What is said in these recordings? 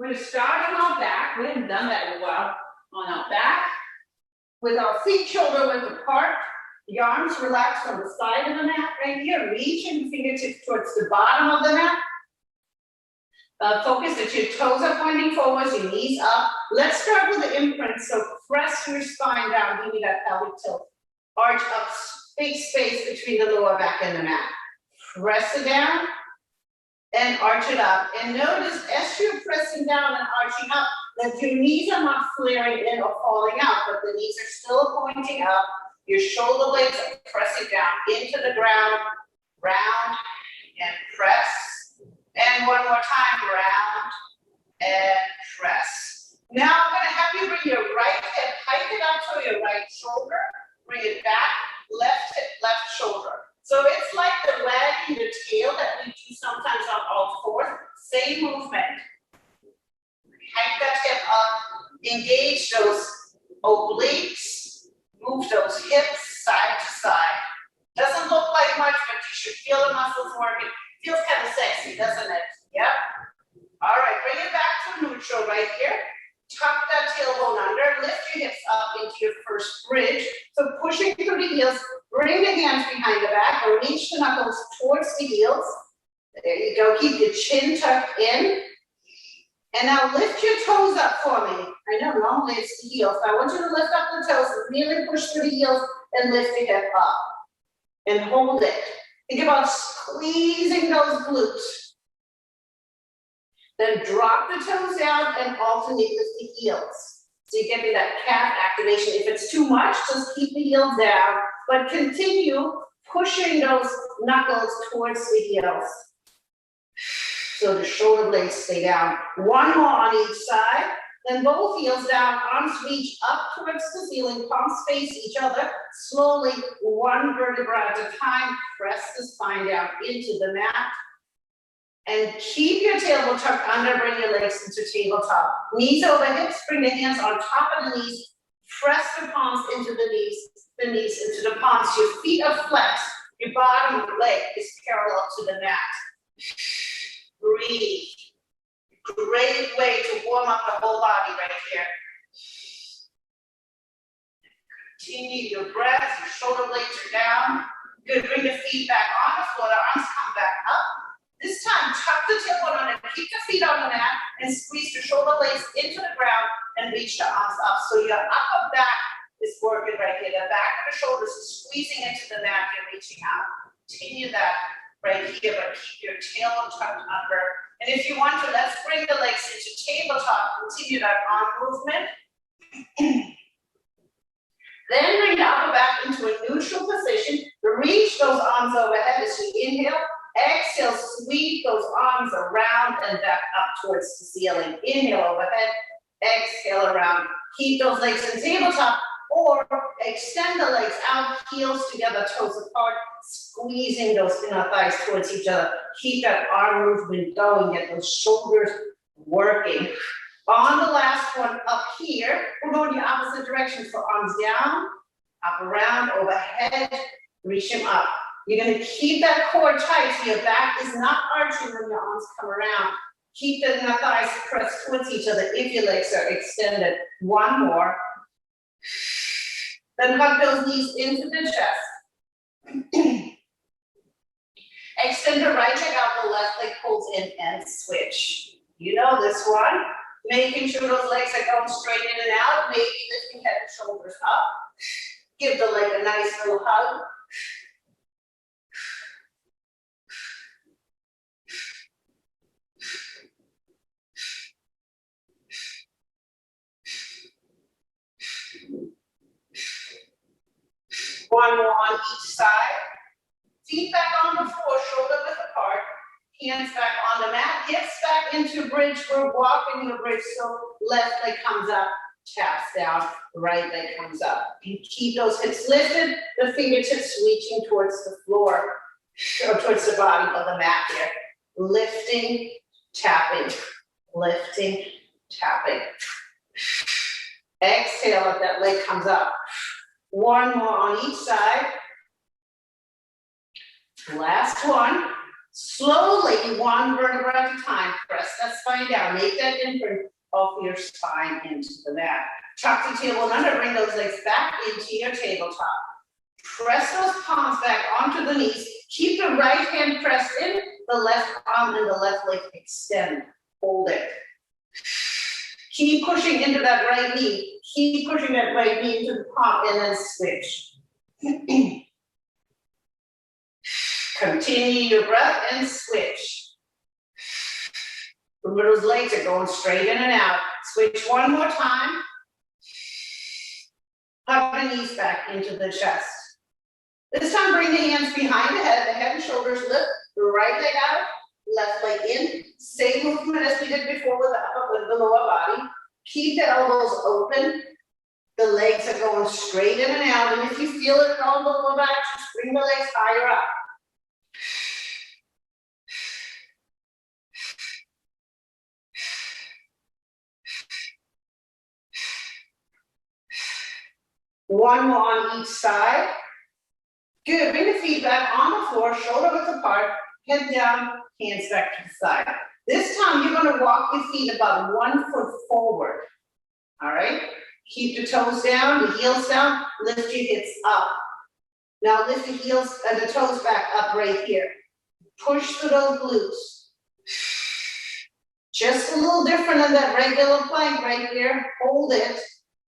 We're going to start on our back. We haven't done that in a while. On our back, with our feet shoulder width apart, the arms relaxed on the side of the mat right here, reaching fingertips towards the bottom of the mat. Focus that your toes are pointing forwards, your knees up. Let's start with the imprint. So press your spine down, give me that pelvic tilt. Arch up, big space between the lower back and the mat. Press it down and arch it up. And notice as you're pressing down and arching up, that your knees are not flaring in or falling out, but the knees are still pointing up. Your shoulder blades are pressing down into the ground, round and press. And one more time, round and press. Now I'm going to have you bring your right hip, hike it up to your right shoulder, bring it back, left hip, left shoulder. So it's like the wagging the tail that we do sometimes on all fours. Same movement. Hike that hip up, engage those obliques, move those hips side to side. Doesn't look like much, but you should feel the muscles working. Feels kind of sexy, doesn't it? Yep. All right, bring it back to neutral right here. Tuck that tailbone under, lift your hips up into your first bridge. So pushing through the heels, bring the hands behind the back, or reach the knuckles towards the heels. There you go, keep your chin tucked in. And now lift your toes up for me. I know normally it's the heels, but I want you to lift up the toes, really push through the heels and lift your hip up. And hold it. Think about squeezing those glutes. Then drop the toes down and alternate with the heels. So you get that calf activation. If it's too much, just keep the heels down, but continue pushing those knuckles towards the heels. So the shoulder blades stay down. One more on each side. Then both heels down, arms reach up towards the ceiling, palms face each other. Slowly, one vertebra at a time, press the spine down into the mat. And keep your tailbone tucked under, bring your legs into tabletop. Knees over hips, bring the hands on top of the knees. Press the palms into the knees into the palms. Your feet are flexed. Your bottom leg is parallel to the mat. Breathe. Great way to warm up the whole body right here. Continue your breath, your shoulder blades are down. Good, bring the feet back on the floor, the arms come back up. This time, tuck the tailbone under, keep the feet on the mat, and squeeze your shoulder blades into the ground and reach the arms up. So your upper back is working right here. The back of the shoulders is squeezing into the mat, you're reaching out. Continue that right here, but keep your tailbone tucked under. And if you want to, let's bring the legs into tabletop. Continue that arm movement. Then bring the upper back into a neutral position. Reach those arms overhead as you inhale. Exhale, sweep those arms around and back up towards the ceiling. Inhale overhead. Exhale around. Keep those legs in tabletop. Or extend the legs out, heels together, toes apart, squeezing those inner thighs towards each other. Keep that arm movement going, get those shoulders working. On the last one up here, we're going the opposite direction. So arms down, up around, overhead, reach them up. You're going to keep that core tight so your back is not arching when your arms come around. Keep the inner thighs pressed towards each other if your legs are extended. One more. Then hug those knees into the chest. Extend the right leg out, the left leg pulls in and switch. You know this one. Making sure those legs are going straight in and out, maybe lifting head and shoulders up. Give the leg a nice little hug. One more on each side. Feet back on the floor, shoulder width apart. Hands back on the mat. Hips back into bridge. We're walking the bridge. So left leg comes up, taps down. Right leg comes up. And keep those hips lifted. The fingertips reaching towards the floor or towards the bottom of the mat here. Lifting, tapping. Lifting, tapping. Exhale if that leg comes up. One more on each side. Last one. Slowly, one vertebra at a time, press that spine down, make that imprint of your spine into the mat. Tuck the tailbone under, bring those legs back into your tabletop. Press those palms back onto the knees. Keep the right hand pressed in, the left arm and the left leg extend. Hold it. Keep pushing into that right knee. Keep pushing that right knee into the palm and then switch. Continue your breath and switch. Remember those legs are going straight in and out. Switch one more time. Hug the knees back into the chest. This time bring the hands behind the head and shoulders lift, the right leg out, left leg in. Same movement as we did before with the lower body. Keep the elbows open. The legs are going straight in and out. And if you feel it on the lower back, just bring the legs higher up. One more on each side. Good, bring the feet back on the floor, shoulder width apart, head down, hands back to the side. This time you're gonna walk your feet about 1 foot forward, all right? Keep the toes down, the heels down, lift your hips up. Now lift the heels and the toes back up right here. Push through those glutes. Just a little different than that regular plank right here, hold it.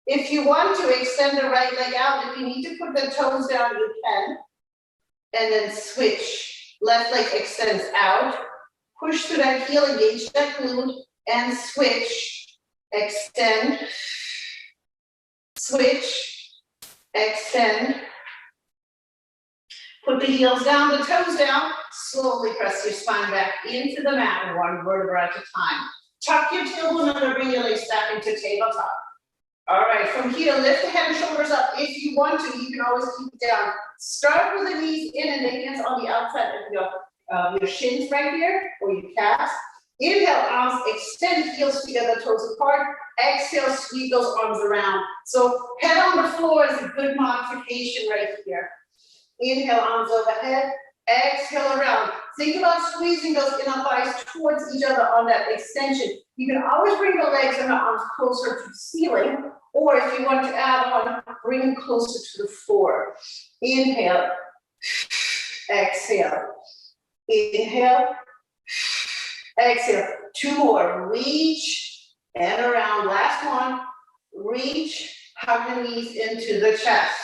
If you want to extend the right leg out, if you need to put the toes down, you can. And then switch. Left leg extends out. Push through that heel, engage that glute, and switch. Extend. Switch. Extend. Put the heels down, the toes down. Slowly press your spine back into the mat, one vertebra at a time. Tuck your tailbone under, bring your legs back into tabletop. All right, from here, lift the head and shoulders up. If you want to, you can always keep it down. Start with the knees in and the hands on the outside of your shins right here, or your calves. Inhale, arms extend, heels together, toes apart. Exhale, sweep those arms around. So head on the floor is a good modification right here. Inhale, arms overhead. Exhale around. Think about squeezing those inner thighs towards each other on that extension. You can always bring the legs and the arms closer to the ceiling, or if you want to add on, bring them closer to the floor. Inhale, exhale. Inhale, exhale. 2 more. Reach and around. Last one. Reach, hug the knees into the chest.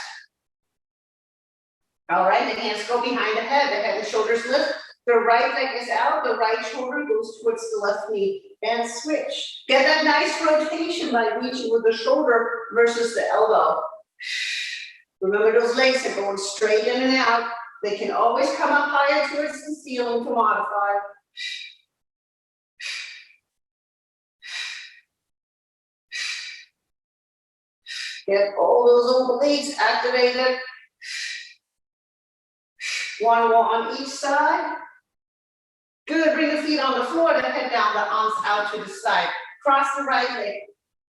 All right, the hands go behind the head and shoulders lift. The right leg is out, the right shoulder goes towards the left knee, and switch. Get that nice rotation by reaching with the shoulder versus the elbow. Remember those legs are going straight in and out. They can always come up higher towards the ceiling to modify. Get all those obliques activated. 1 more on each side. Good, bring the feet on the floor, then head down, the arms out to the side. Cross the right leg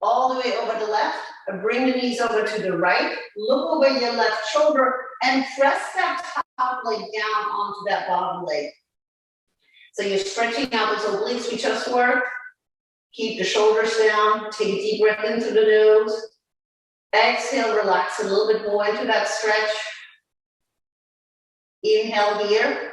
all the way over the left, and bring the knees over to the right. Look over your left shoulder and press that top leg down onto that bottom leg. So you're stretching out those obliques we just worked. Keep the shoulders down, take a deep breath into the nose. Exhale, relax a little bit more into that stretch. Inhale here.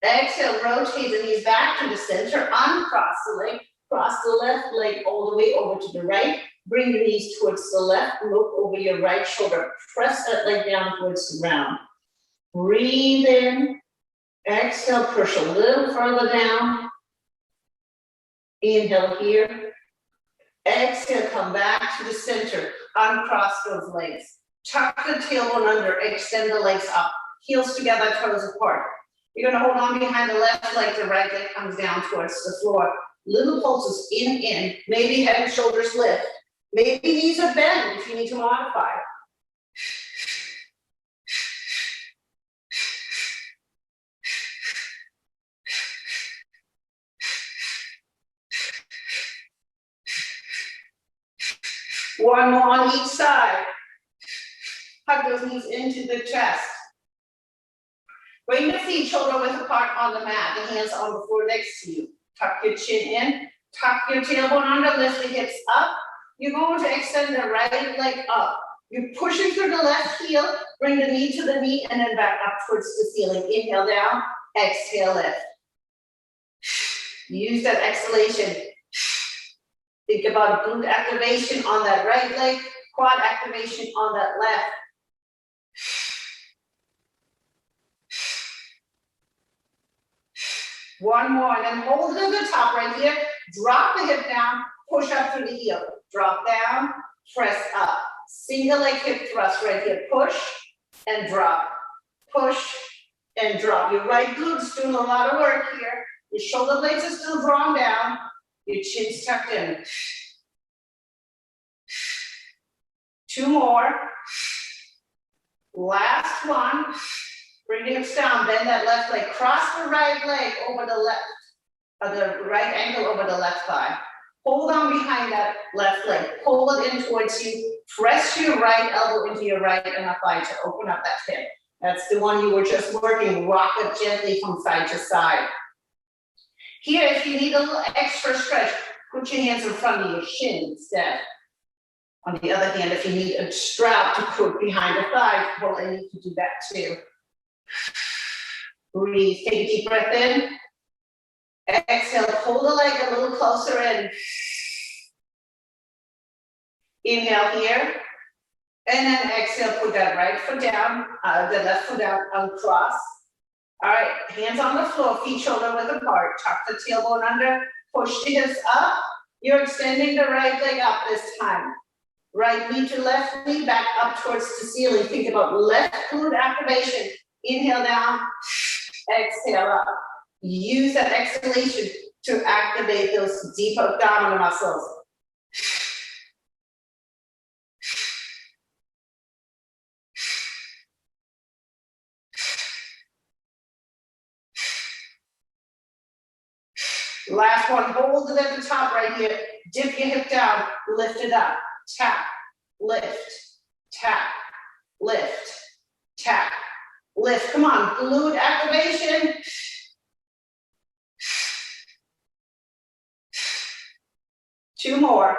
Exhale, rotate the knees back to the center, uncross the leg, cross the left leg all the way over to the right, bring the knees towards the left, look over your right shoulder, press that leg down towards the ground. Breathe in, exhale, push a little further down. Inhale here. Exhale, come back to the center, uncross those legs. Tuck the tailbone under, extend the legs up, heels together, toes apart. You're gonna hold on behind the left leg, the right leg comes down towards the floor. Little pulses in, maybe head and shoulders lift. Maybe knees are bent if you need to modify. One more on each side. Hug those knees into the chest. Bring the feet shoulder width apart on the mat, the hands on the floor next to you. Tuck your chin in, tuck your tailbone under, lift the hips up. You're going to extend the right leg up. You're pushing through the left heel, bring the knee to the knee, and then back up towards the ceiling. Inhale down, exhale lift. Use that exhalation. Think about glute activation on that right leg, quad activation on that left. One more, and then hold it at the top right here. Drop the hip down, push up through the heel. Drop down, press up. Single leg hip thrust right here. Push and drop. Push and drop. Your right glute's doing a lot of work here. Your shoulder blades are still drawn down. Your chin's tucked in. 2 more. Last one. Bring the hips down, bend that left leg. Cross the right leg over the left, the right ankle over the left thigh. Hold on behind that left leg. Pull it in towards you. Press your right elbow into your right inner thigh to open up that hip. That's the one you were just working. Rock it gently from side to side. Here, if you need a little extra stretch, put your hands in front of your shin instead. On the other hand, if you need a strap to put behind the thigh, well, I need to do that too. Breathe, take a deep breath in. Exhale, pull the leg a little closer in. Inhale here. And then exhale, put that right foot down, the left foot down, uncross. All right, hands on the floor, feet shoulder width apart. Tuck the tailbone under, push the hips up. You're extending the right leg up this time. Right knee to left knee, back up towards the ceiling. Think about left glute activation. Inhale down, exhale up. Use that exhalation to activate those deep abdominal muscles. Last one, hold it at the top right here. Dip your hip down, lift it up. Tap, lift, tap, lift, tap, lift. Come on, glute activation. Two more.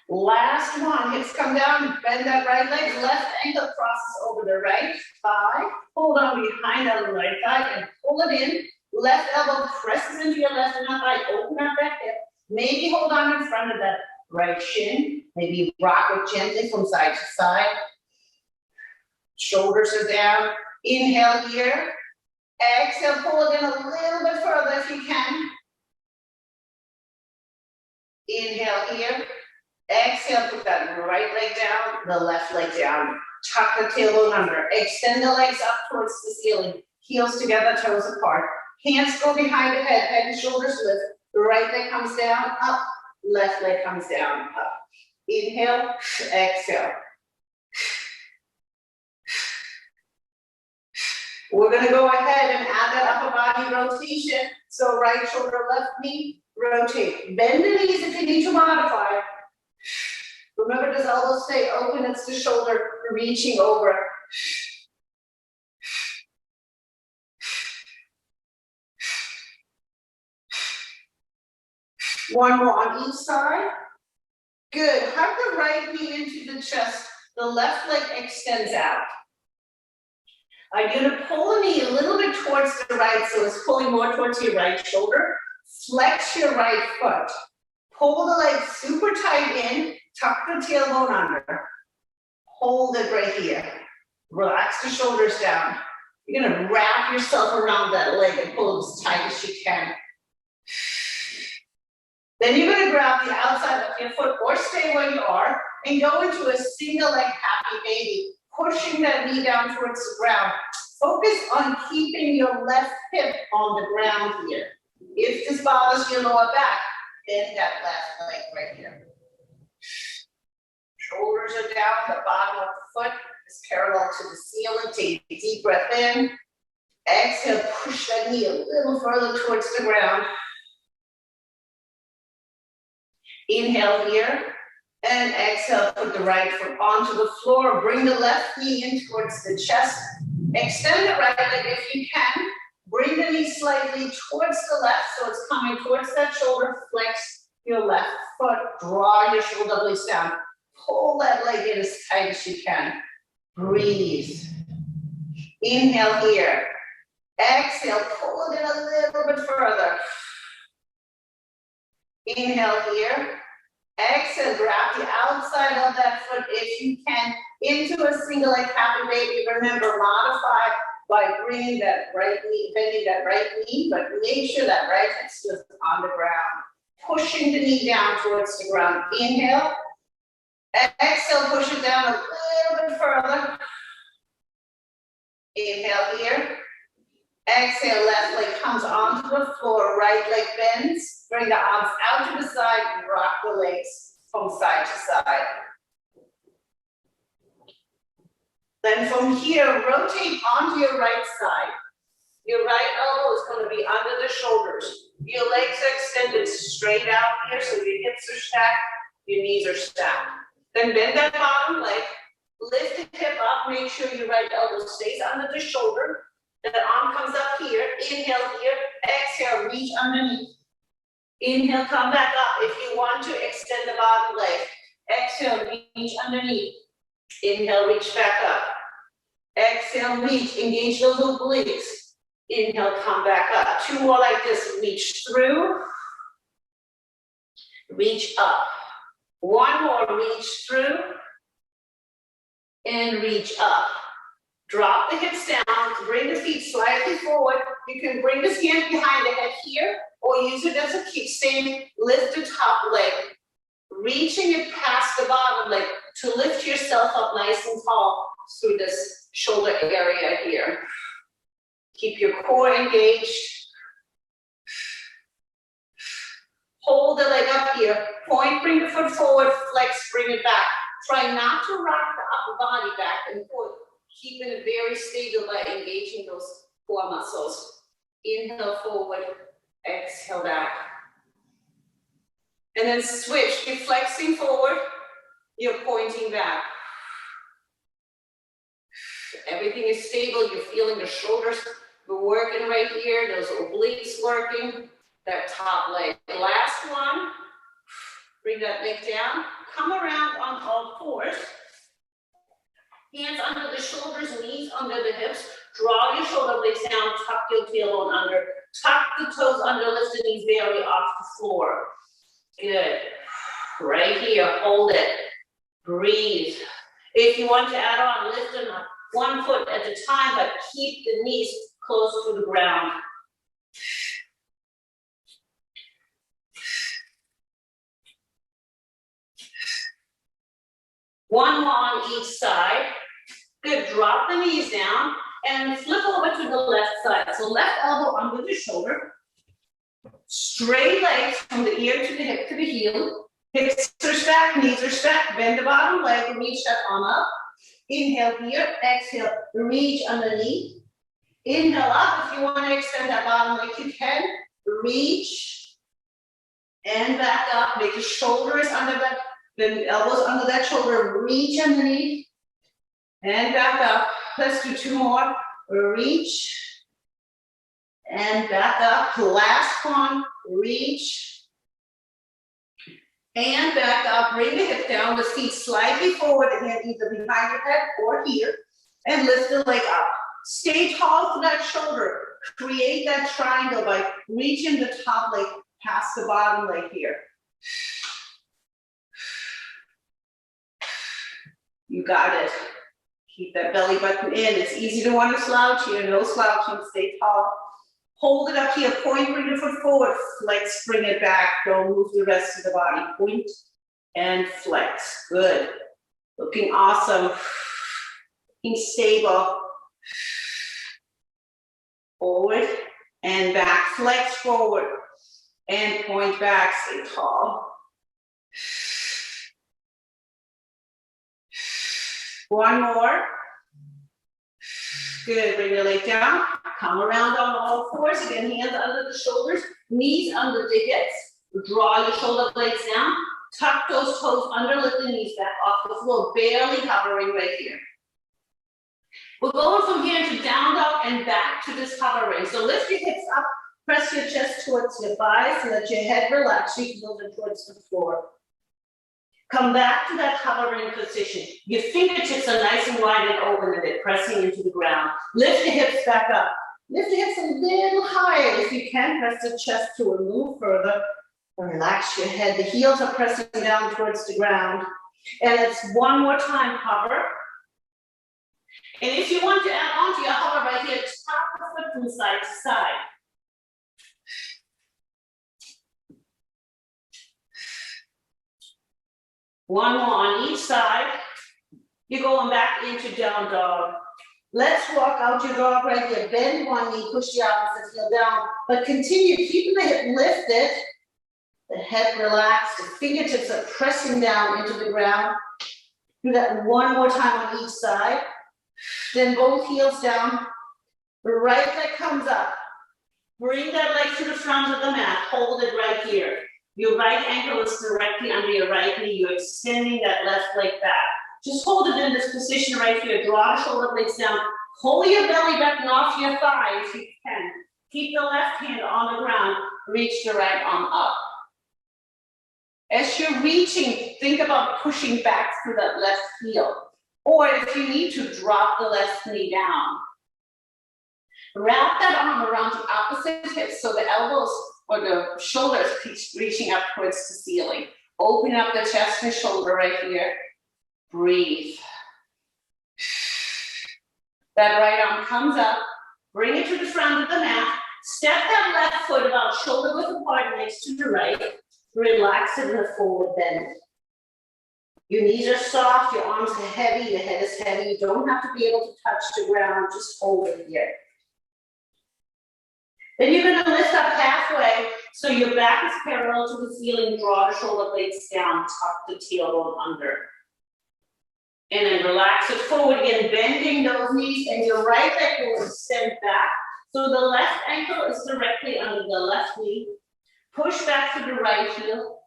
Last one, hips come down, bend that right leg, left ankle crosses over the right thigh. Hold on behind that right thigh and pull it in. Left elbow presses into your left inner thigh, open up that hip. Maybe hold on in front of that right shin. Maybe rock it gently from side to side. Shoulders are down. Inhale here. Exhale, pull it in a little bit further if you can. Inhale here. Exhale, put that right leg down, the left leg down. Tuck the tailbone under. Extend the legs up towards the ceiling. Heels together, toes apart. Hands go behind the head, head and shoulders lift. The right leg comes down, up. Left leg comes down, up. Inhale, exhale. We're gonna go ahead and add that upper body rotation. So right shoulder, left knee, rotate. Bend the knees if you need to modify. Remember, does elbow stay open? It's the shoulder reaching over. One more on each side. Good. Hug the right knee into the chest. The left leg extends out. You're going to pull the knee a little bit towards the right, so it's pulling more towards your right shoulder. Flex your right foot. Pull the leg super tight in. Tuck the tailbone under. Hold it right here. Relax the shoulders down. You're going to wrap yourself around that leg and pull it as tight as you can. Then you're going to grab the outside of your foot or stay where you are and go into a single leg happy baby, pushing that knee down towards the ground. Focus on keeping your left hip on the ground here. If this bothers your lower back, bend that left leg right here. Shoulders are down, the bottom of the foot is parallel to the ceiling. Take a deep breath in. Exhale, push that knee a little further towards the ground. Inhale here, and exhale, put the right foot onto the floor. Bring the left knee in towards the chest. Extend the right leg if you can. Bring the knee slightly towards the left, so it's coming towards that shoulder. Flex your left foot, draw your shoulder blades down. Pull that leg in as tight as you can. Breathe. Inhale here. Exhale, pull it in a little bit further. Inhale here. Exhale, grab the outside of that foot if you can into a single leg happy baby. Remember, modify by bringing that right knee, bending that right knee, but make sure that right hip is on the ground. Pushing the knee down towards the ground. Inhale. Exhale, push it down a little bit further. Inhale here. Exhale, left leg comes onto the floor, right leg bends. Bring the arms out to the side and rock the legs from side to side. Then from here, rotate onto your right side. Your right elbow is going to be under the shoulders. Your legs are extended straight out here, so your hips are stacked, your knees are stacked. Then bend that bottom leg, lift the hip up, make sure your right elbow stays under the shoulder. The arm comes up here, inhale here, exhale, reach underneath. Inhale, come back up. If you want to extend the bottom leg, exhale, reach underneath. Inhale, reach back up. Exhale, reach, engage those obliques. Inhale, come back up. Two more like this, reach through, reach up. One more, reach through, and reach up. Drop the hips down, bring the feet slightly forward. You can bring this hand behind the head here, or use it as a kickstand. Lift the top leg, reaching it past the bottom leg to lift yourself up nice and tall through this shoulder area here. Keep your core engaged. Hold the leg up here. Point, bring the foot forward, flex, bring it back. Try not to rock the upper body back and forth. Keeping it very stable by engaging those core muscles. Inhale forward, exhale back. And then switch. You're flexing forward, you're pointing back. Everything is stable. You're feeling the shoulders. We're working right here. Those obliques working. That top leg. Last one. Bring that leg down. Come around on all fours. Hands under the shoulders, knees under the hips. Draw your shoulder blades down, tuck your tailbone under. Tuck the toes under, lift the knees barely off the floor. Good. Right here, hold it. Breathe. If you want to add on, lift them up 1 foot at a time, but keep the knees close to the ground. One more on each side. Good, drop the knees down and flip over to the left side. So left elbow under the shoulder. Straight legs from the ear to the hip to the heel. Hips are stacked, knees are stacked. Bend the bottom leg, reach that arm up. Inhale here, exhale, reach underneath. Inhale up, if you want to extend that bottom leg, you can. Reach and back up. Make the shoulders under that. The elbows under that shoulder, reach underneath, and back up. Let's do 2 more. Reach, and back up. Last one, reach, and back up. Bring the hip down, the feet slightly forward, the hand either behind your head or here, and lift the leg up. Stay tall for that shoulder. Create that triangle by reaching the top leg past the bottom leg here. You got it. Keep that belly button in. It's easy to want to slouch here. No slouching. Stay tall. Hold it up here. Point, bring your foot forward. Flex, bring it back. Don't move the rest of the body. Point and flex. Good. Looking awesome. Looking stable. Forward and back. Flex forward and point back. Stay tall. One more. Good, bring your leg down. Come around on all fours. Again, hands under the shoulders, knees under the hips. Draw your shoulder blades down. Tuck those toes under, lift the knees back off the floor. Barely hovering right here. We're going from here into down dog and back to this hovering. So lift your hips up, press your chest towards your thighs, and let your head relax, your heels are towards the floor. Come back to that hovering position. Your fingertips are nice and wide and open and they're pressing into the ground. Lift your hips back up. Lift your hips a little higher. If you can, press the chest to a little further. Relax your head. The heels are pressing down towards the ground. And it's one more time, hover. And if you want to add on to your hover right here, tap the foot from side to side. One more on each side. You're going back into down dog. Let's walk out your dog right here. Bend one knee, push the opposite heel down, but continue keeping the hip lifted, the head relaxed, the fingertips are pressing down into the ground. Do that one more time on each side. Then both heels down. The right leg comes up. Bring that leg to the front of the mat. Hold it right here. Your right ankle is directly under your right knee. You're extending that left leg back. Just hold it in this position right here. Draw the shoulder blades down. Pull your belly button off your thigh if you can. Keep the left hand on the ground. Reach the right arm up. As you're reaching, think about pushing back through that left heel. Or if you need to, drop the left knee down. Wrap that arm around the opposite hip so the elbows or the shoulders reaching up towards the ceiling. Open up the chest and shoulder right here. Breathe. That right arm comes up. Bring it to the front of the mat. Step that left foot about shoulder width apart next to the right. Relax it in a forward bend. Your knees are soft, your arms are heavy, your head is heavy. You don't have to be able to touch the ground, just hold it here. Then you're going to lift up halfway so your back is parallel to the ceiling. Draw the shoulder blades down, tuck the tailbone under. And then relax it forward again, bending those knees, and your right leg will extend back. So the left ankle is directly under the left knee. Push back to the right heel.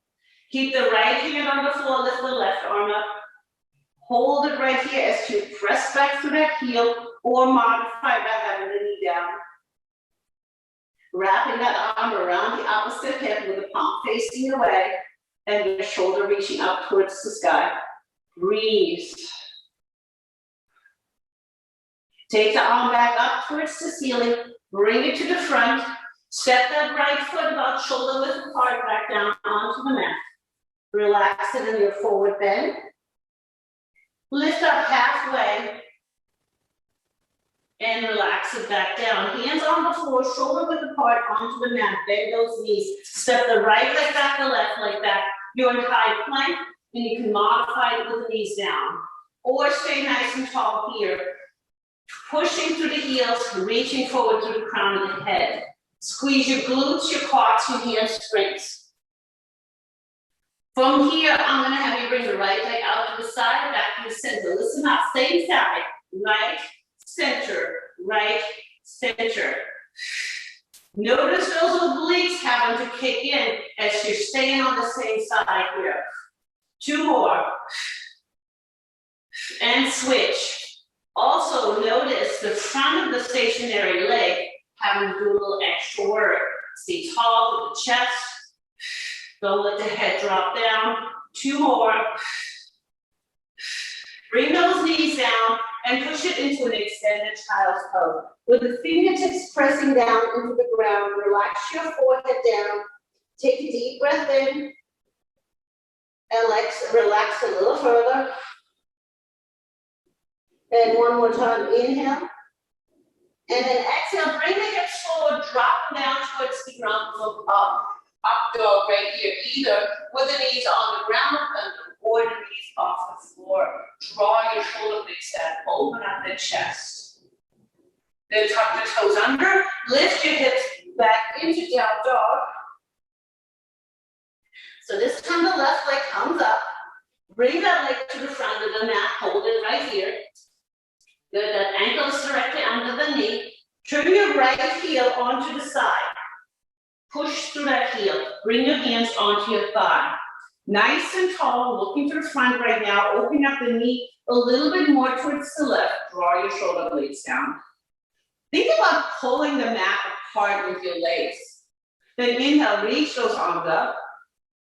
Keep the right hand on the floor, lift the left arm up. Hold it right here as you press back to that heel or modify by having the knee down. Wrapping that arm around the opposite hip with the palm facing away and the shoulder reaching up towards the sky. Breathe. Take the arm back up towards the ceiling. Bring it to the front. Step that right foot about shoulder width apart back down onto the mat. Relax it in your forward bend. Lift up halfway. And relax it back down. Hands on the floor, shoulder width apart onto the mat. Bend those knees. Step the right leg back, the left leg back. You're in high plank, and you can modify it with the knees down. Or stay nice and tall here. Pushing through the heels, reaching forward through the crown of the head. Squeeze your glutes, your quads, your hamstrings. From here, I'm going to have you bring the right leg out to the side, back to the center. Listen up, same side. Right, center, right, center. Notice those obliques having to kick in as you're staying on the same side here. 2 more. And switch. Also notice the front of the stationary leg having to do a little extra work. Stay tall with the chest. Don't let the head drop down. 2 more. Bring those knees down and push it into an extended child's pose. With the fingertips pressing down into the ground, relax your forehead down. Take a deep breath in. And relax a little further. And one more time, inhale. And then exhale, bring the hips forward, drop them down towards the ground, look up. Up dog right here, either with the knees on the ground or the knees off the floor. Draw your shoulder blades down, open up the chest. Then tuck the toes under, lift your hips back into down dog. So this time the left leg comes up. Bring that leg to the front of the mat, hold it right here. Good, that ankle is directly under the knee. Turn your right heel onto the side. Push through that heel. Bring your hands onto your thigh. Nice and tall, looking to the front right now. Open up the knee a little bit more towards the left. Draw your shoulder blades down. Think about pulling the mat apart with your legs. Then inhale, reach those arms up.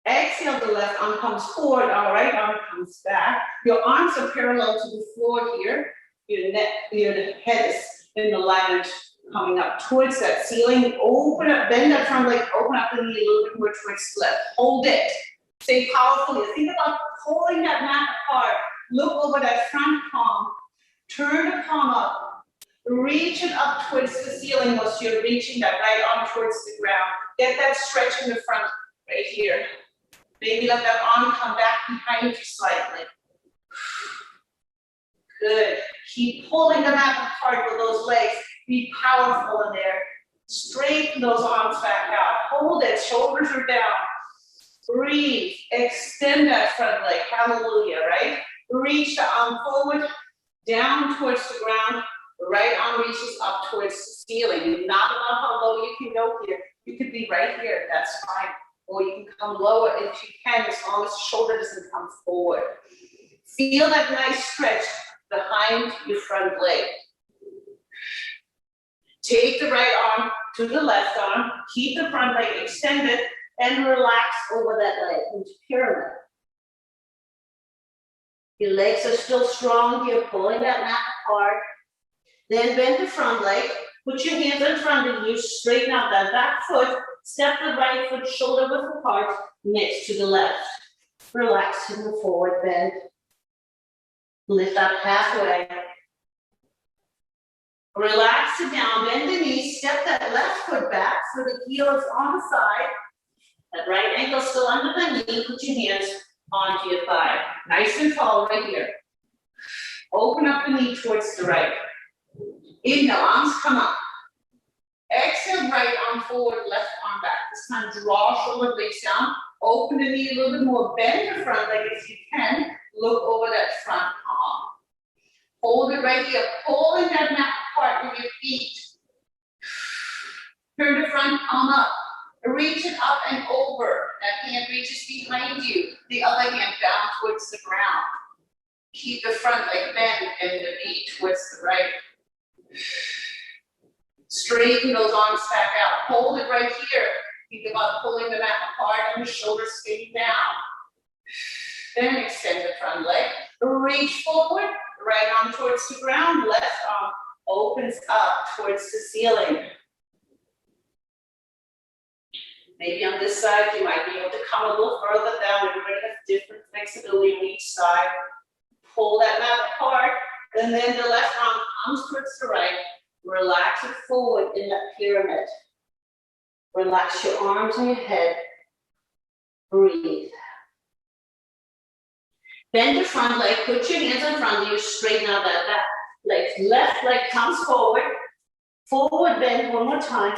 Exhale, the left arm comes forward, our right arm comes back. Your arms are parallel to the floor here. Your head is in alignment, coming up towards that ceiling. Open up, bend that front leg, open up the knee a little bit more towards the left. Hold it. Stay powerfully. Think about pulling that mat apart. Look over that front palm. Turn the palm up. Reach it up towards the ceiling whilst you're reaching that right arm towards the ground. Get that stretch in the front right here. Maybe let that arm come back behind you slightly. Good. Keep pulling the mat apart with those legs. Be powerful in there. Straighten those arms back out. Hold it. Shoulders are down. Breathe. Extend that front leg. Hallelujah, right? Reach the arm forward, down towards the ground. The right arm reaches up towards the ceiling. Not about how low you can go here. You could be right here. That's fine. Or you can come lower if you can, as long as the shoulder doesn't come forward. Feel that nice stretch behind your front leg. Take the right arm to the left arm. Keep the front leg extended and relax over that leg into pyramid. Your legs are still strong here, pulling that mat apart. Then bend the front leg. Put your hands in front of you. Straighten out that back foot. Step the right foot shoulder width apart next to the left. Relax in the forward bend. Lift up halfway. Relax it down, bend the knees, step that left foot back so the heel is on the side. That right ankle still under the knee. Put your hands onto your thigh. Nice and tall right here. Open up the knee towards the right. Inhale, arms come up. Exhale, right arm forward, left arm back. This time, draw shoulder blades down. Open the knee a little bit more. Bend the front leg if you can. Look over that front palm. Hold it right here. Pulling that mat apart with your feet. Turn the front palm up. Reach it up and over. That hand reaches behind you. The other hand down towards the ground. Keep the front leg bent and the knee towards the right. Straighten those arms back out. Hold it right here. Think about pulling the mat apart and the shoulders stay down. Then extend the front leg. Reach forward. Right arm towards the ground. Left arm opens up towards the ceiling. Maybe on this side, you might be able to come a little further down. Everybody has different flexibility on each side. Pull that mat apart. And then the left arm comes towards the right. Relax it forward in that pyramid. Relax your arms and your head. Breathe. Bend your front leg. Put your hands in front of you. Straighten out that back leg. Left leg comes forward. Forward bend one more time.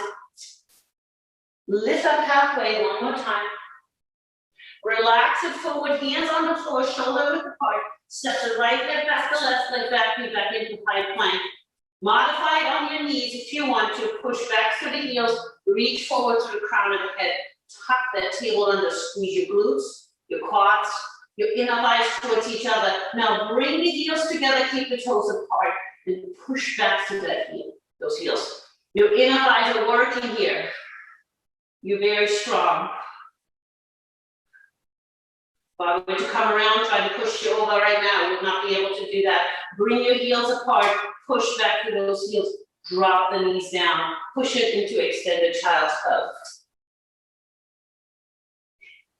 Lift up halfway one more time. Relax it forward. Hands on the floor. Shoulder width apart. Step the right leg back, the left leg back. Be back into high plank. Modify it on your knees if you want to. Push back to the heels. Reach forward to the crown of the head. Tuck that tail under. Squeeze your glutes, your quads, your inner thighs towards each other. Now bring the heels together. Keep the toes apart. And push back to that heel, those heels. Your inner thighs are working here. You're very strong. If I'm going to come around, try to push you over right now. You will not be able to do that. Bring your heels apart. Push back to those heels. Drop the knees down. Push it into extended child's pose.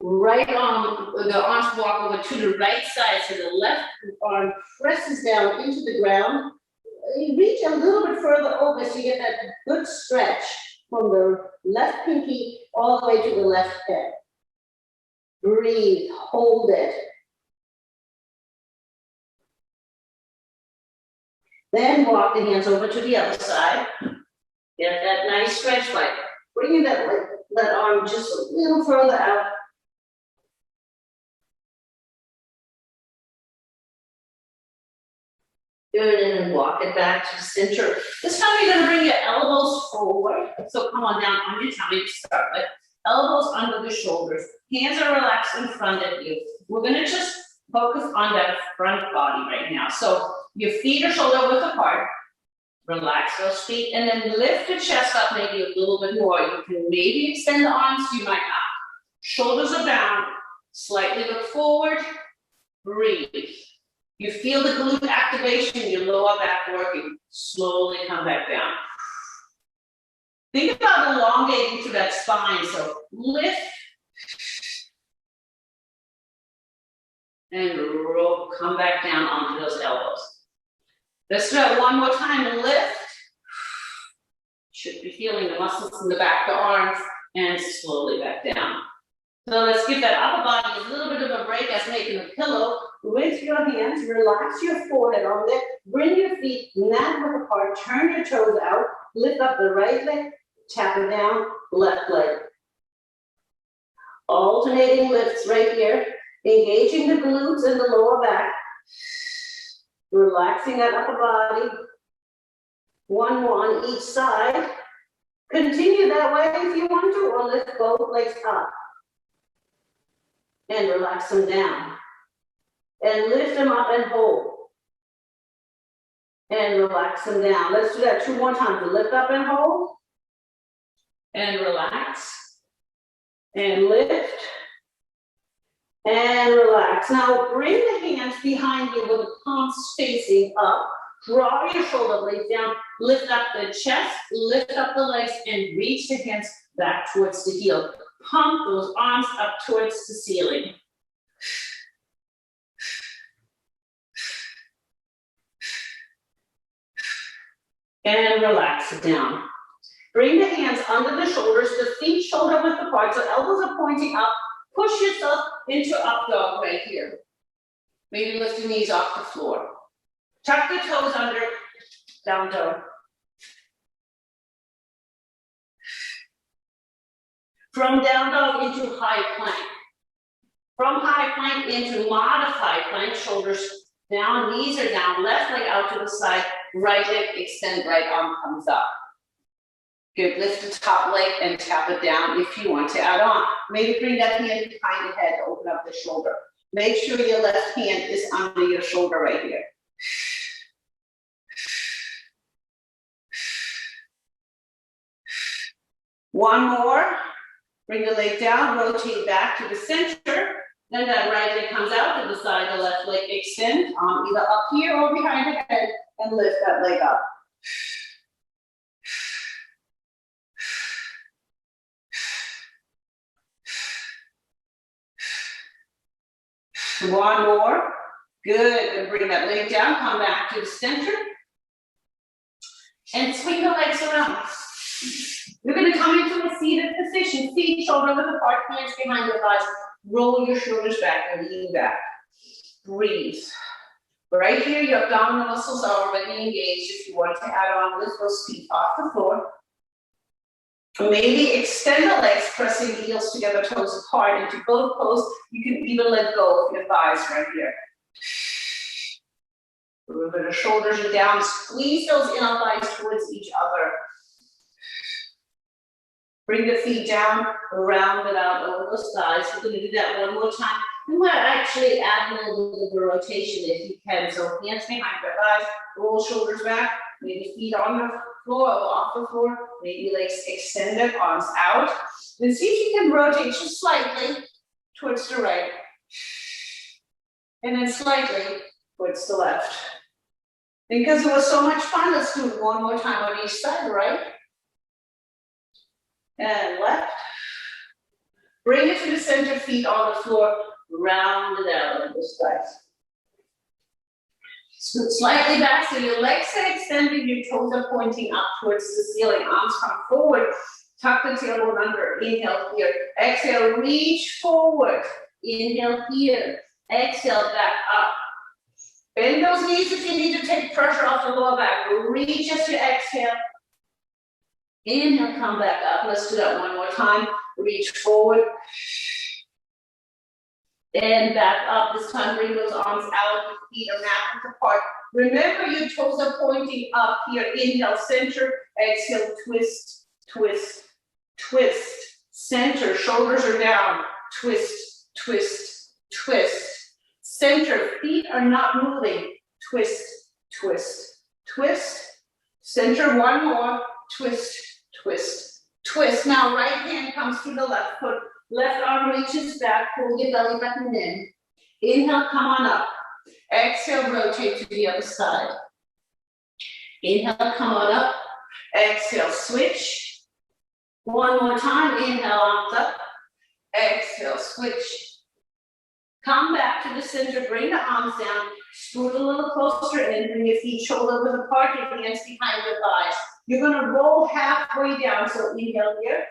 Right arm, the arms walk over to the right side, so the left arm presses down into the ground. You reach a little bit further over so you get that good stretch from the left pinky all the way to the left head. Breathe, hold it. Then walk the hands over to the other side. Get that nice stretch leg. Bringing that arm just a little further out. Good, and then walk it back to the center. This time you're going to bring your elbows forward. So come on down on your tummy to start with. elbows under the shoulders, hands are relaxed in front of you. We're gonna just focus on that front body right now. So your feet are shoulder width apart. Relax those feet and then lift the chest up maybe a little bit more. You can maybe extend the arms, you might not. Shoulders are down, slightly look forward, breathe. You feel the glute activation, your lower back working. Slowly come back down. Think about elongating through that spine. So lift and roll, come back down onto those elbows. Let's do that one more time. Lift. Should be feeling the muscles in the back of the arms and slowly back down. So let's give that upper body a little bit of a break as making a pillow. With your hands, relax your forehead on there. Bring your feet knee width apart. Turn your toes out. Lift up the right leg. Tap it down. Left leg. Alternating lifts right here. Engaging the glutes and the lower back. Relaxing that upper body. One more on each side. Continue that way if you want to, or lift both legs up. And relax them down. And lift them up and hold. And relax them down. Let's do that 2 more times. Lift up and hold. And relax. And lift. And relax. Now bring the hands behind you with the palms facing up. Draw your shoulder blades down. Lift up the chest. Lift up the legs and reach the hands back towards the heel. Pump those arms up towards the ceiling. And relax it down. Bring the hands under the shoulders, the feet shoulder width apart, so elbows are pointing up. Push yourself into up dog right here. Maybe lift the knees off the floor. Tuck the toes under, down dog. From down dog into high plank. From high plank into modified plank, shoulders down, knees are down, left leg out to the side, right leg extend, right arm comes up. Good, lift the top leg and tap it down if you want to add on. Maybe bring that hand behind the head to open up the shoulder. Make sure your left hand is under your shoulder right here. One more. Bring the leg down, rotate back to the center. Then that right leg comes out to the side, the left leg extend, either up here or behind the head, and lift that leg up. One more. Good. And bring that leg down, come back to the center. And swing the legs around. You're going to come into a seated position, feet shoulder width apart, hands behind your thighs. Roll your shoulders back and lean back. Breathe. Right here, your abdominal muscles are already engaged. If you want to add on, lift those feet off the floor. Maybe extend the legs, pressing the heels together, toes apart into both pose. You can even let go of your thighs right here. A little bit of shoulders are down. Squeeze those inner thighs towards each other. Bring the feet down, round it out over those thighs. We're going to do that one more time. You might actually add a little bit of a rotation if you can. So hands behind your thighs, roll shoulders back, maybe feet on the floor or off the floor, maybe legs extended, arms out. Then see if you can rotate just slightly towards the right. And then slightly towards the left. Because it was so much fun, let's do it one more time on each side, right? And left. Bring it to the center, feet on the floor, round it out on this side. Scoot slightly back so your legs are extended, your toes are pointing up towards the ceiling, arms come forward, tuck the tailbone under, inhale here, exhale, reach forward, inhale here, exhale back up. Bend those knees if you need to take pressure off the lower back, reach as you exhale. Inhale, come back up. Let's do that one more time. Reach forward. And back up. This time, bring those arms out. Your feet are mat apart. Remember, your toes are pointing up here. Inhale, center. Exhale, twist, twist, twist. Center, shoulders are down. Twist, twist, twist. Center, feet are not moving. Twist, twist, twist. Center, one more. Twist, twist, twist. Now right hand comes through the left foot. Left arm reaches back, pull your belly button in. Inhale, come on up. Exhale, rotate to the other side. Inhale, come on up. Exhale, switch. One more time, inhale, arms up. Exhale, switch. Come back to the center, bring the arms down, scoot a little closer in, bring your feet shoulder width apart, your hands behind your thighs. You're gonna roll halfway down, so inhale here.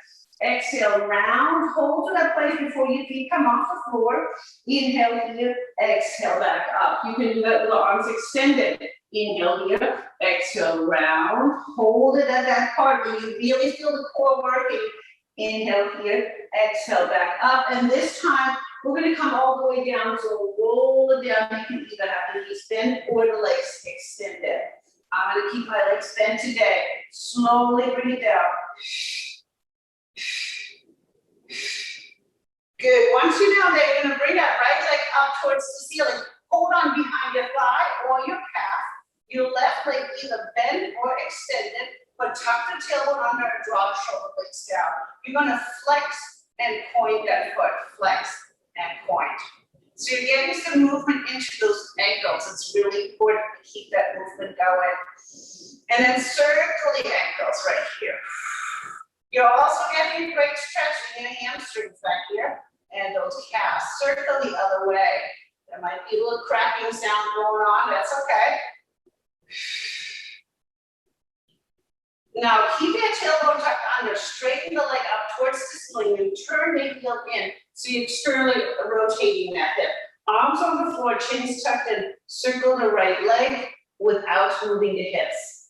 Exhale, round, hold to that place before your feet come off the floor. Inhale here, exhale back up. You can do that with the arms extended. Inhale here, exhale, round, hold it at that part where you really feel the core working. Inhale here, exhale back up, and this time we're gonna come all the way down, so roll it down. You can either have the knees bent or the legs extended. I'm gonna keep my legs bent today. Slowly bring it down. Good, once you're down there, you're gonna bring that right leg up towards the ceiling. Hold on behind your thigh or your calf. Your left leg either bent or extended, but tuck the tailbone under and draw the shoulder blades down. You're gonna flex and point that foot, flex and point. So you're getting some movement into those ankles. It's really important to keep that movement going. And then circle the ankles right here. You're also getting a great stretch in your hamstrings back here and those calves. Circle the other way. There might be a little cracking sound going on, that's okay. Now keep your tailbone tucked under, straighten the leg up towards the ceiling and turn the heel in so you're externally rotating that hip. Arms on the floor, chin's tucked in, circle the right leg without moving the hips.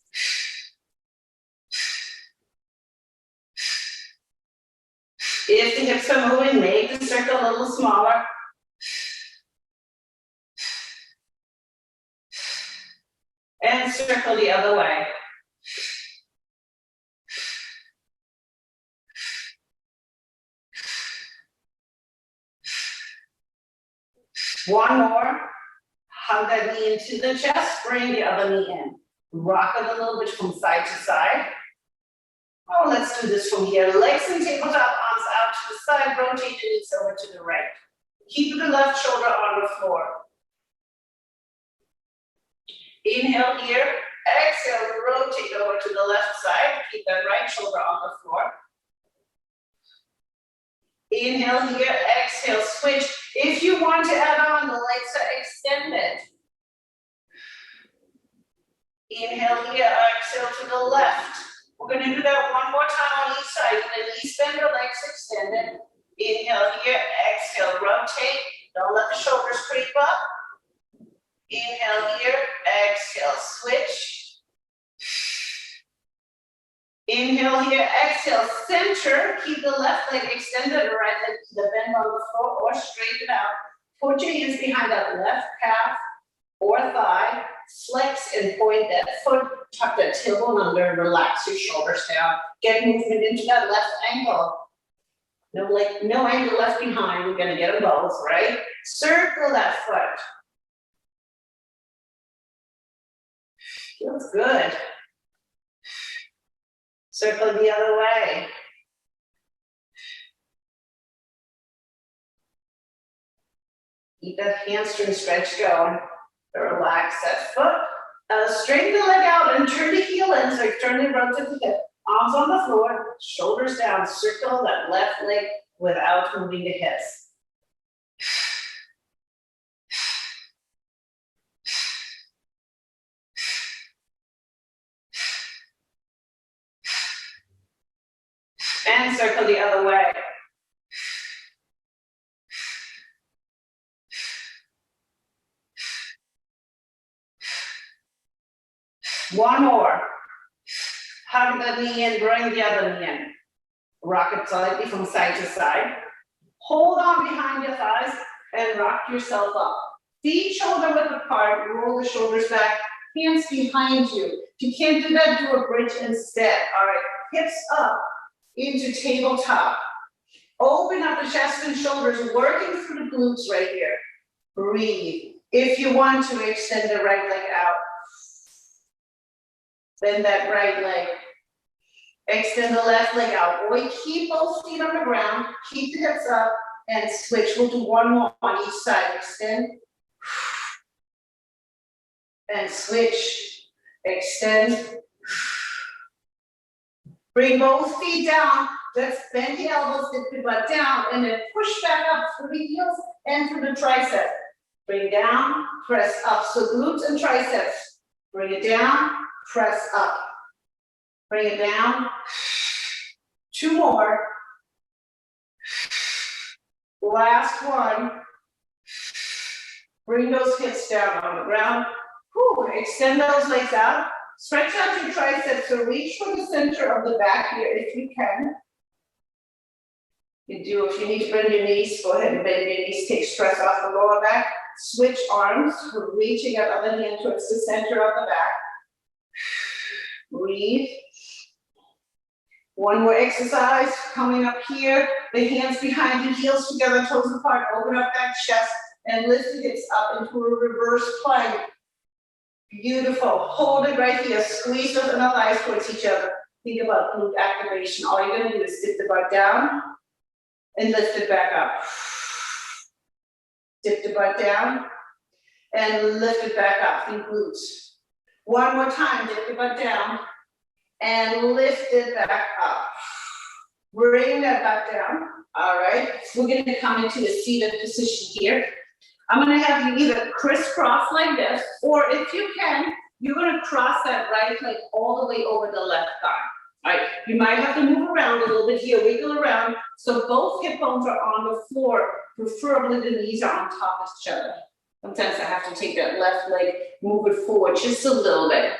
If the hips are moving, make the circle a little smaller. And circle the other way. One more. Hug that knee into the chest, bring the other knee in. Rock it a little bit from side to side. Oh, let's do this from here. Legs and tabletop, arms out to the side, rotate the knees over to the right. Keep the left shoulder on the floor. Inhale here, exhale, rotate over to the left side. Keep that right shoulder on the floor. Inhale here, exhale, switch. If you want to add on, the legs are extended. Inhale here, exhale to the left. We're going to do that one more time on each side. The knees bend, the legs extended. Inhale here, exhale, rotate. Don't let the shoulders creep up. Inhale here, exhale, switch. Inhale here, exhale, center. Keep the left leg extended, the right leg to the bend on the floor or straighten out. Put your hands behind that left calf or thigh. Flex and point that foot. Tuck that tailbone under, relax your shoulders down. Get movement into that left ankle. No ankle left behind. We're gonna get them both, right? Circle that foot. Feels good. Circle the other way. Keep that hamstring stretch going. Relax that foot. Straighten the leg out and turn the heel in, so externally rotate the hip. Arms on the floor, shoulders down. Circle that left leg without moving the hips. And circle the other way. One more. Hug the knee in, bring the other knee in. Rock it slightly from side to side. Hold on behind your thighs and rock yourself up. Feet shoulder width apart, roll the shoulders back, hands behind you. If you can't do that, do a bridge instead. All right, hips up into tabletop. Open up the chest and shoulders, working through the glutes right here. Breathe. If you want to, extend the right leg out. Bend that right leg. Extend the left leg out. Boy, keep both feet on the ground. Keep the hips up and switch. We'll do one more on each side. Extend. And switch. Extend. Bring both feet down. Let's bend the elbows, dip the butt down, and then push back up through the heels and through the tricep. Bring down, press up. So glutes and triceps. Bring it down, press up. Bring it down. 2 more. Last one. Bring those hips down on the ground. Whew. Extend those legs out. Stretch out your triceps, so reach for the center of the back here if you can. You do, if you need to bend your knees, go ahead and bend your knees, take stress off the lower back. Switch arms, we're reaching that other hand towards the center of the back. Breathe. One more exercise, coming up here, the hands behind the heels together, toes apart, open up that chest, and lift the hips up into a reverse plank. Beautiful, hold it right here, squeeze those inner thighs towards each other. Think about glute activation. All you're gonna do is dip the butt down and lift it back up. Dip the butt down and lift it back up, think glutes. One more time, dip the butt down and lift it back up. Bring that back down, all right? We're gonna come into a seated position here. I'm gonna have you either crisscross like this, or if you can, you're gonna cross that right leg all the way over the left thigh. All right, you might have to move around a little bit here, wiggle around, so both hip bones are on the floor, preferably the knees are on top of each other. Sometimes I have to take that left leg, move it forward just a little bit.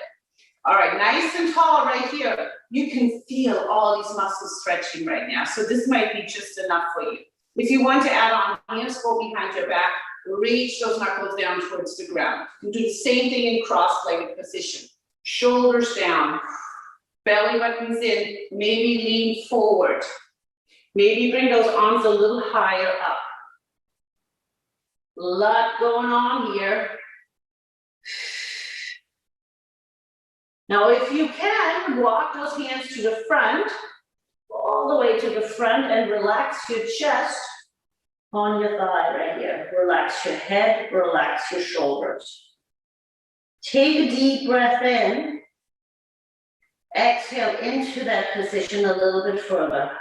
All right, nice and tall right here. You can feel all these muscles stretching right now, so this might be just enough for you. If you want to add on, hands go behind your back, reach those knuckles down towards the ground. You do the same thing in cross-legged position. Shoulders down, belly buttons in, maybe lean forward. Maybe bring those arms a little higher up. Lot going on here. Now, if you can, walk those hands to the front, all the way to the front, and relax your chest on your thigh right here. Relax your head, relax your shoulders. Take a deep breath in. Exhale into that position a little bit further.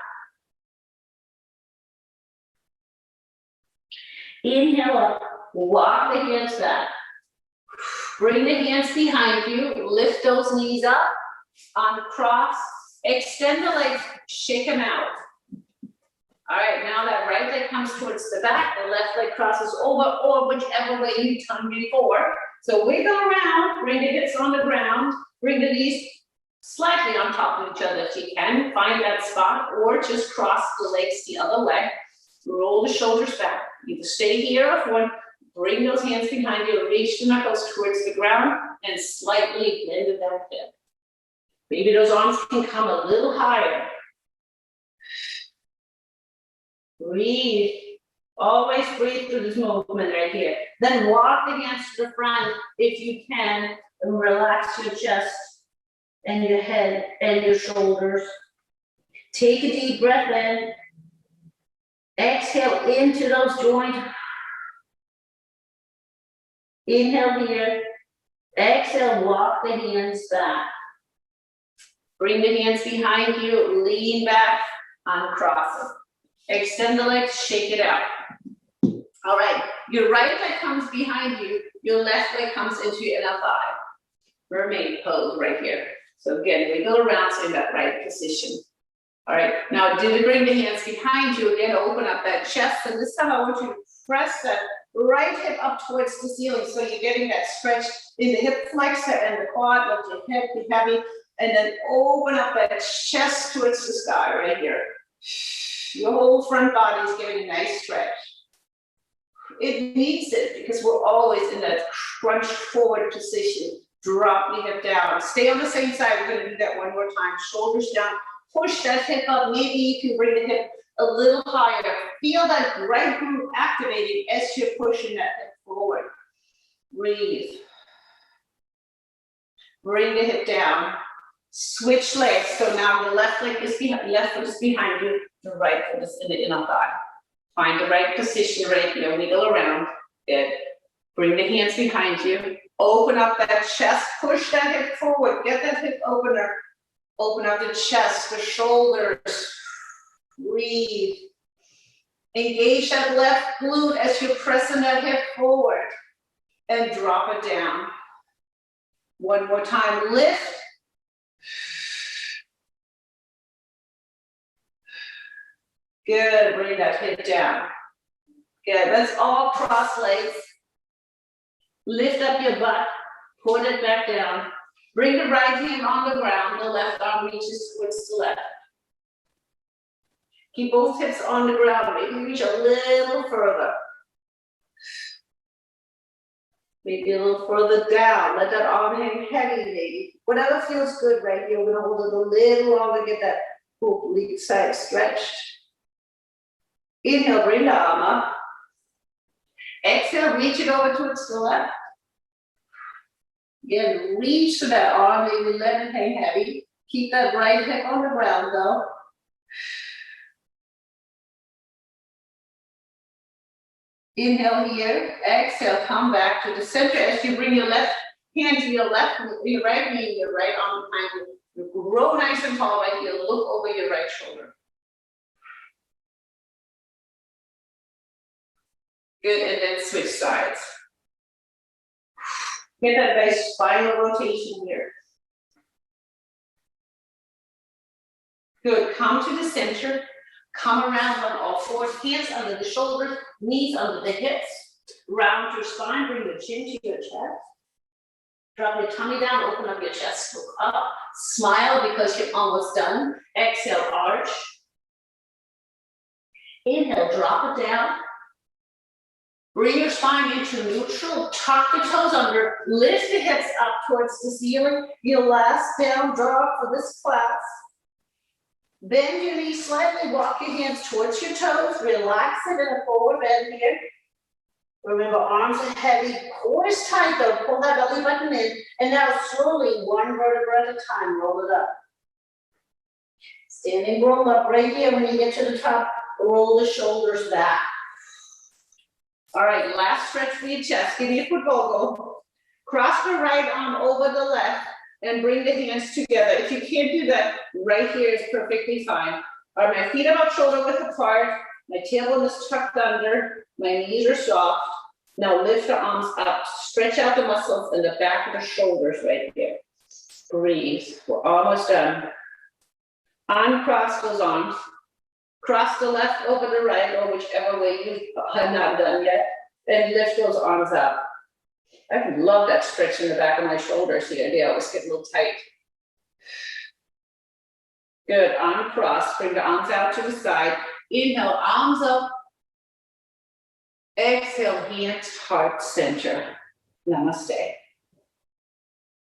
Inhale up, walk the hands back. Bring the hands behind you, lift those knees up, uncross, extend the legs, shake them out. All right, now that right leg comes towards the back, the left leg crosses over, or whichever way you done before. So wiggle around, bring the hips on the ground, bring the knees slightly on top of each other if you can, find that spot, or just cross the legs the other way. Roll the shoulders back. Either stay here or forward. Bring those hands behind you, reach the knuckles towards the ground, and slightly bend that hip. Maybe those arms can come a little higher. Breathe. Always breathe through this movement right here. Then walk the hands to the front if you can, and relax your chest and your head and your shoulders. Take a deep breath in. Exhale into those joints. Inhale here. Exhale, walk the hands back. Bring the hands behind you, lean back, uncross it. Extend the legs, shake it out. All right, your right leg comes behind you, your left leg comes into your inner thigh. Mermaid pose right here. So again, wiggle around so in that right position. All right, now bring the hands behind you again, open up that chest, and this time I want you to press that right hip up towards the ceiling, so you're getting that stretch in the hip flexor and the quad, let your head be heavy, and then open up that chest towards the sky right here. Your whole front body is getting a nice stretch. It needs it because we're always in that crunch forward position. Drop the hip down. Stay on the same side. We're going to do that one more time. Shoulders down. Push that hip up. Maybe you can bring the hip a little higher. Feel that right glute activating as you're pushing that hip forward. Breathe. Bring the hip down. Switch legs. So now the left leg is behind, left foot is behind you, the right foot is in the inner thigh. Find the right position right here. Wiggle around. Good. Bring the hands behind you. Open up that chest. Push that hip forward. Get that hip opener. Open up the chest, the shoulders. Breathe. Engage that left glute as you're pressing that hip forward. And drop it down. One more time. Lift. Good. Bring that hip down. Good. Let's all cross legs. Lift up your butt. Put it back down. Bring the right hand on the ground. The left arm reaches towards the left. Keep both hips on the ground. Maybe reach a little further. Maybe a little further down. Let that arm hang heavy, maybe. Whatever feels good right here. We're going to hold it a little longer. Get that oblique side stretched. Inhale, bring the arm up. Exhale, reach it over towards the left. Again, reach to that arm, maybe let it hang heavy. Keep that right hip on the ground though. Inhale here, exhale, come back to the center as you bring your left hand to your left, your right knee, your right arm behind you. You grow nice and tall right here, look over your right shoulder. Good, and then switch sides. Get that nice spinal rotation here. Good, come to the center. Come around on all fours, hands under the shoulders, knees under the hips. Round your spine, bring your chin to your chest. Drop your tummy down, open up your chest, look up. Smile because you're almost done. Exhale, arch. Inhale, drop it down. Bring your spine into neutral, tuck the toes under, lift the hips up towards the ceiling. Your last down dog for this class. Bend your knees slightly, walk your hands towards your toes, relax it in a forward bend here. Remember, arms are heavy, core is tight though, pull that belly button in, and now slowly, one vertebra at a time, roll it up. Standing roll up right here. When you get to the top, roll the shoulders back. All right, last stretch for your chest. Give me a football goal. Cross the right arm over the left and bring the hands together. If you can't do that, right here is perfectly fine. All right, my feet are about shoulder width apart. My tailbone is tucked under. My knees are soft. Now lift the arms up. Stretch out the muscles in the back of the shoulders right here. Breathe. We're almost done. Uncross those arms. Cross the left over the right, or whichever way you have not done yet, and lift those arms up. I love that stretch in the back of my shoulders here. They always get a little tight. Good, uncross, bring the arms out to the side. Inhale, arms up. Exhale, hands, heart, center. Namaste.